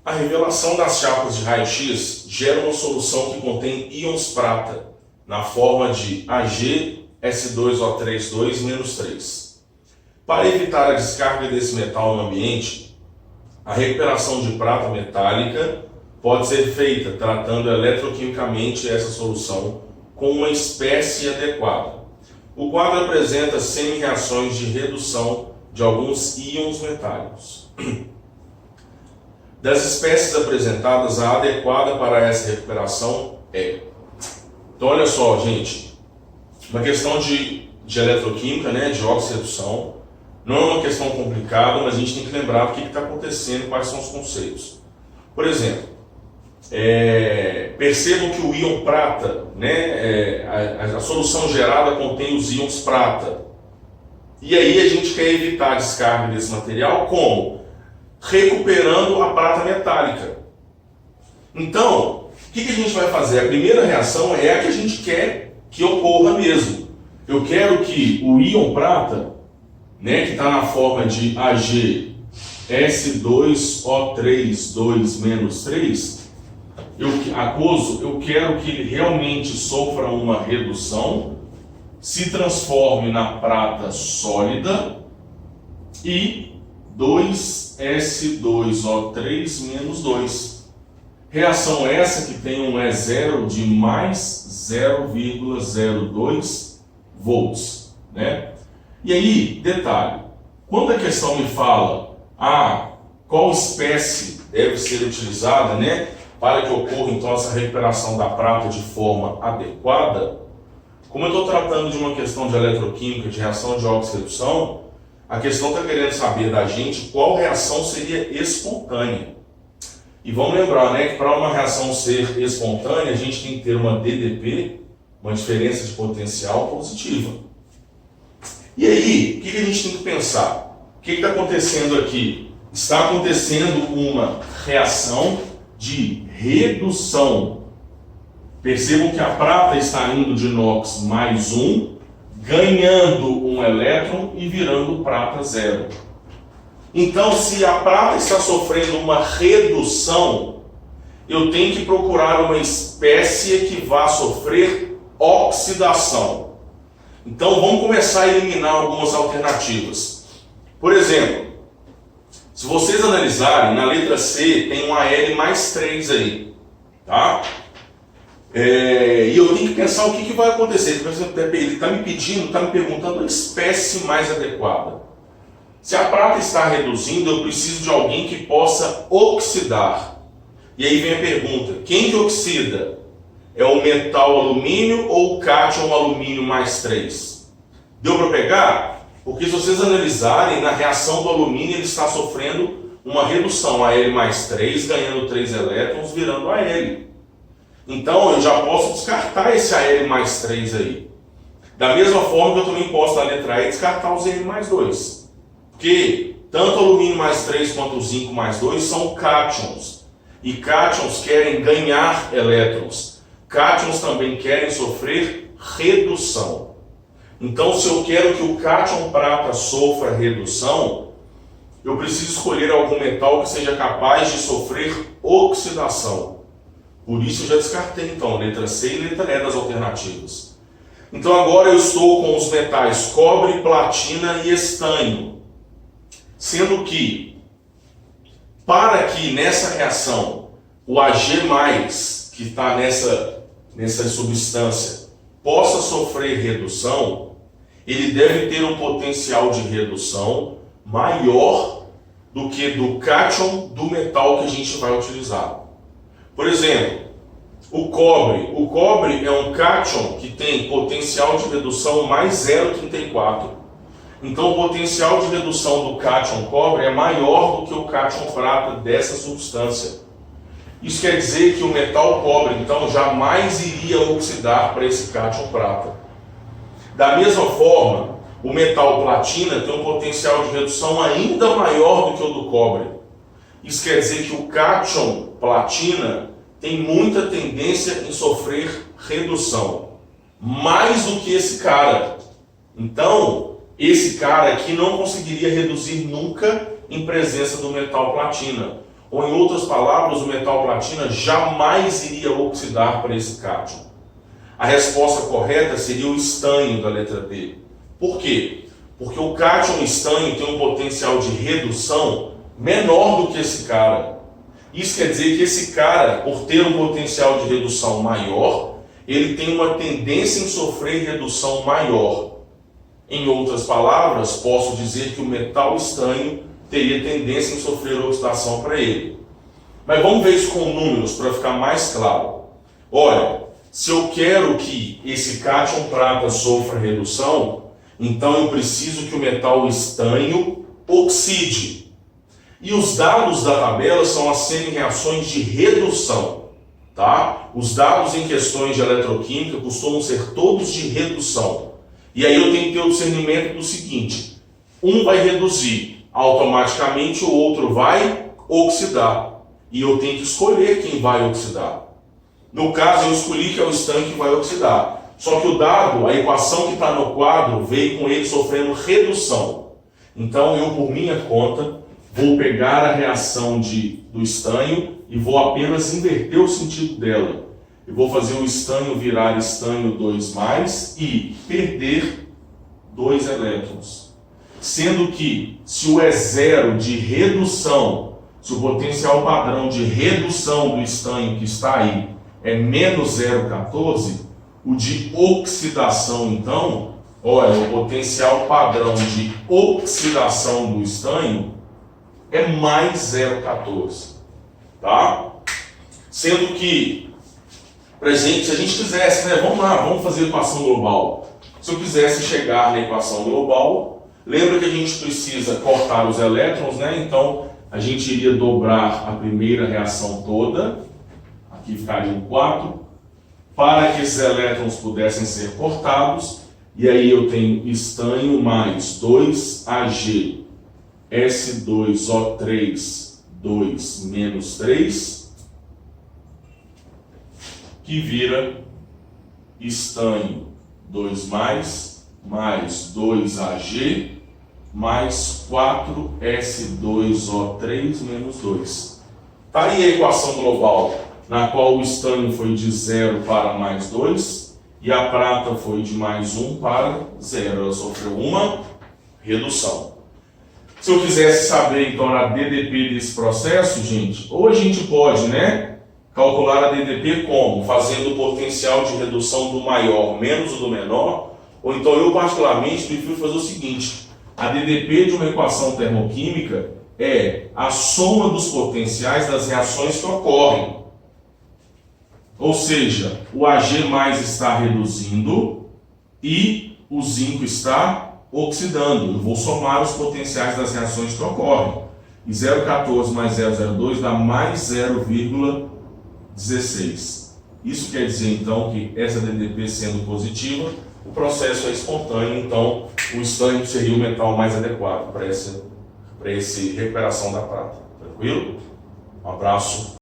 A revelação das chapas de raio-x gera uma solução que contém íons prata, na forma de AgS2O32-3. Para evitar a descarga desse metal no ambiente, a recuperação de prata metálica pode ser feita tratando eletroquimicamente essa solução com uma espécie adequada. O quadro apresenta semi-reações de redução de alguns íons metálicos. Das espécies apresentadas, a adequada para essa recuperação é... Então, olha só, gente, uma questão de eletroquímica, né, de oxirredução, não é uma questão complicada, mas a gente tem que lembrar o que está acontecendo, quais são os conceitos. Por exemplo, percebam que o íon prata, né, a solução gerada contém os íons prata. E aí a gente quer evitar a descarga desse material como? Recuperando a prata metálica. Então, o que a gente vai fazer? A primeira reação é a que a gente quer que ocorra mesmo. Eu quero que o íon prata, né, que está na forma de AgS2O32-3, aquoso, eu quero que ele realmente sofra uma redução, se transforme na prata sólida e 2S2O3-2. Reação essa que tem um E0 de mais 0,02 volts, né? E aí, detalhe, quando a questão me fala qual espécie deve ser utilizada, né, para que ocorra então essa recuperação da prata de forma adequada, como eu estou tratando de uma questão de eletroquímica, de reação de oxirredução, a questão está querendo saber da gente qual reação seria espontânea. E vamos lembrar, né, que para uma reação ser espontânea, a gente tem que ter uma DDP, uma diferença de potencial positiva. E aí, o que a gente tem que pensar? O que está acontecendo aqui? Está acontecendo uma reação de redução. Percebam que a prata está indo de NOx mais 1, ganhando um elétron e virando prata 0. Então, se a prata está sofrendo uma redução, eu tenho que procurar uma espécie que vá sofrer oxidação. Então, vamos começar a eliminar algumas alternativas. Por exemplo, se vocês analisarem, na letra C tem um Al mais 3 aí, tá? E eu tenho que pensar o que vai acontecer. Por exemplo, ele está me pedindo, está me perguntando a espécie mais adequada. Se a prata está reduzindo, eu preciso de alguém que possa oxidar. E aí vem a pergunta, quem que oxida? É o metal alumínio ou o cátion alumínio mais 3? Deu para pegar? Porque se vocês analisarem, na reação do alumínio ele está sofrendo uma redução, Al mais 3, ganhando 3 elétrons, virando Al. Então eu já posso descartar esse Al mais 3 aí. Da mesma forma que eu também posso, na letra E, descartar o Zn mais 2. Porque tanto o alumínio mais 3 quanto o zinco mais 2 são cátions. E cátions querem ganhar elétrons. Cátions também querem sofrer redução. Então, se eu quero que o cátion prata sofra redução, eu preciso escolher algum metal que seja capaz de sofrer oxidação. Por isso eu já descartei, então, letra C e letra E das alternativas. Então, agora eu estou com os metais cobre, platina e estanho. Sendo que, para que nessa reação, o Ag+, que está nessa substância, possa sofrer redução, ele deve ter um potencial de redução maior do que do cátion do metal que a gente vai utilizar. Por exemplo, o cobre. O cobre é um cátion que tem potencial de redução mais 0,34. Então o potencial de redução do cátion cobre é maior do que o cátion prata dessa substância. Isso quer dizer que o metal cobre, então, jamais iria oxidar para esse cátion prata. Da mesma forma, o metal platina tem um potencial de redução ainda maior do que o do cobre. Isso quer dizer que o cátion platina tem muita tendência em sofrer redução, mais do que esse cara. Então, esse cara aqui não conseguiria reduzir nunca em presença do metal platina. Ou, em outras palavras, o metal platina jamais iria oxidar para esse cátion? A resposta correta seria o estanho da letra B. Por quê? Porque o cátion estanho tem um potencial de redução menor do que esse cara. Isso quer dizer que esse cara, por ter um potencial de redução maior, ele tem uma tendência em sofrer redução maior. Em outras palavras, posso dizer que o metal estanho teria tendência em sofrer oxidação para ele. Mas vamos ver isso com números para ficar mais claro. Olha, se eu quero que esse cátion prata sofra redução, então eu preciso que o metal estanho oxide. E os dados da tabela são as semi-reações de redução. Tá? Os dados em questões de eletroquímica costumam ser todos de redução. E aí eu tenho que ter o discernimento do seguinte: um vai reduzir, automaticamente o outro vai oxidar. E eu tenho que escolher quem vai oxidar. No caso, eu escolhi que é o estanho que vai oxidar. Só que o dado, a equação que está no quadro, veio com ele sofrendo redução. Então eu, por minha conta, vou pegar a reação do estanho e vou apenas inverter o sentido dela. Eu vou fazer o estanho virar estanho 2+, e perder 2 elétrons. Sendo que, se o E0 de redução, se o potencial padrão de redução do estanho que está aí é menos 0,14, o de oxidação, então, olha, o potencial padrão de oxidação do estanho é mais 0,14. Tá? Sendo que, se a gente quisesse, né, vamos lá, vamos fazer a equação global. Se eu quisesse chegar na equação global, lembra que a gente precisa cortar os elétrons, né? Então a gente iria dobrar a primeira reação toda, aqui ficariam 4, para que esses elétrons pudessem ser cortados, e aí eu tenho estanho mais 2Ag, S2O3, 2 menos 3, que vira estanho 2+, mais 2Ag, mais 4S2O3 menos 2. Está aí a equação global, na qual o estanho foi de 0 para mais 2, e a prata foi de mais 1 para 0. Ela sofreu uma redução. Se eu quisesse saber, então, a DDP desse processo, gente, ou a gente pode, né, calcular a DDP como? Fazendo o potencial de redução do maior menos o do menor, ou então eu particularmente prefiro fazer o seguinte: a DDP de uma equação termoquímica é a soma dos potenciais das reações que ocorrem. Ou seja, o Ag+ está reduzindo e o zinco está oxidando. Eu vou somar os potenciais das reações que ocorrem. E 0,14 mais 0,02 dá mais 0,16. Isso quer dizer, então, que essa DDP sendo positiva, o processo é espontâneo, então o estanho seria o metal mais adequado para essa recuperação da prata. Tranquilo? Um abraço.